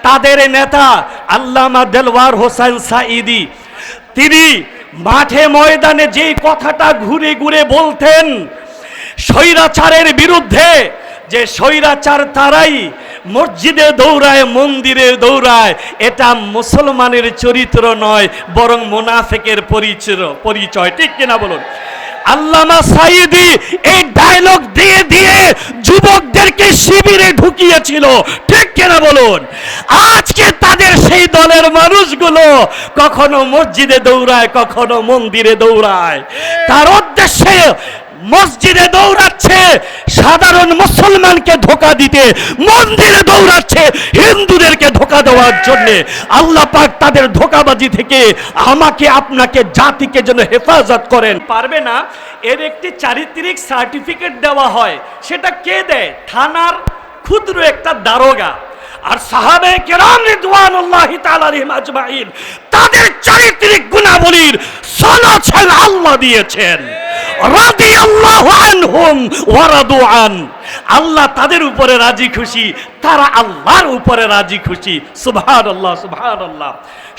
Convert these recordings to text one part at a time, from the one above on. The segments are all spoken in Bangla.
তাদের নেতা আল্লামা দেলওয়ার হোসেন সাঈদী, তিনি মাঠে ময়দানে যেই কথাটা ঘুরে ঘুরে বলতেন স্বৈরাচারের বিরুদ্ধে, যে স্বৈরাচার তারাই মসজিদে দৌড়ায়, মন্দিরে দৌড়ায়, এটা মুসলমানের চরিত্র নয়, বরং মুনাফিকের পরিচয়। ঠিক কিনা বলুন? আল্লামা সাঈদী এই ডায়লগ দিয়ে দিয়ে যুবকদেরকে শিবিরে ঢুকিয়েছিল। ঠিক কিনা বলুন? আজকে তাদের সেই দলের মানুষগুলো কখনো মসজিদে দৌড়ায়, কখনো মন্দিরে দৌড়ায়। তার উদ্দেশ্যে মসজিদে দৌড়াচ্ছে সাধারণ মুসলমানকে ধোঁকা দিতে, মন্দিরে দৌড়াচ্ছে হিন্দুদেরকে ধোঁকা দেওয়ার জন্য। আল্লাহ পাক তাদের ধোঁকাবাজি থেকে আমাকে আপনাকে জাতিকে যেন হেফাজত করেন। পারবে না, এর একটি চারিত্রিক সার্টিফিকেট দেওয়া হয়। সেটা কে দেয়? থানার ক্ষুদ্র একটা দারোগা। আর সাহাবায়ে কেরাম রিদওয়ানুল্লাহি তাআলা আলাইহিম আজমাইন, তাদের চারিত্রিক গুণাবলীর সনদ আল্লাহ দিয়েছেন। রাদিয়াল্লাহু আনহুম ওয়া রাদু আন। আল্লাহ তাদের উপরে রাজি খুশি, তারা আল্লাহর উপরে রাজি খুশি। সুবহানাল্লাহ, সুবহানাল্লাহ।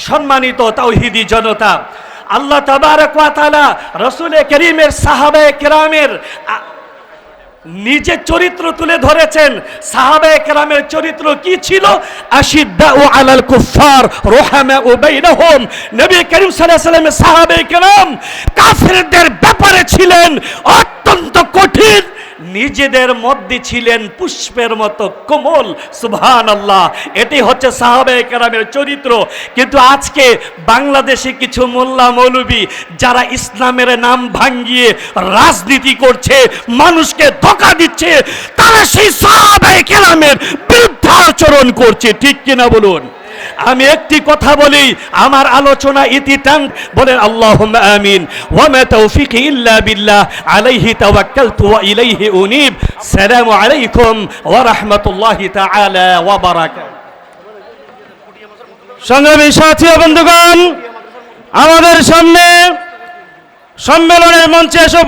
সম্মানিত তাওহীদি জনতা, আল্লাহ তাবারক ওয়া তাআলা রাসূল করিমের সাহাবায়ে কেরামের নিজের চরিত্র তুলে ধরেছেন। সাহাবায়ে কেরামের চরিত্র কি ছিল? আশিদ্দাউ আলাল কুফার রুহামাউ বাইনহুম। নবী করিম সাল্লাল্লাহু আলাইহি ওয়াসাল্লামের সাহাবায়ে কেরাম কাফেরদের ব্যাপারে ছিলেন অত্যন্ত কঠিন, নিজেদের মধ্যে ছিলেন পুষ্পের মতো কোমল। সুবহানাল্লাহ। এটি হচ্ছে সাহাবায়ে কেরামের চরিত্র। কিন্তু আজকে বাংলাদেশে কিছু মোল্লা মৌলবী যারা ইসলামের নাম ভাঙিয়ে রাজনীতি করছে, মানুষকে ধোঁকা দিচ্ছে, তারা সেই সাহাবায়ে কেরামের বিরুদ্ধে আচরণ করছে। ঠিক কিনা বলুন? আমি একটি কথা বলি, আমার আলোচনা ইতিটান বলেন আল্লাহুম্মা আমিন। ওয়া মা তাওফীকি ইল্লা বিল্লাহ, আলাইহি তাওয়াক্কালতু ওয়া ইলাইহি উনীব। আসসালামু আলাইকুম ওয়া রাহমাতুল্লাহি তাআলা ওয়া বারাকাতুহু। সংগ্রামী সাথী ও বন্ধুগণ, আমাদের সামনে সম্মেলনের মঞ্চে এসে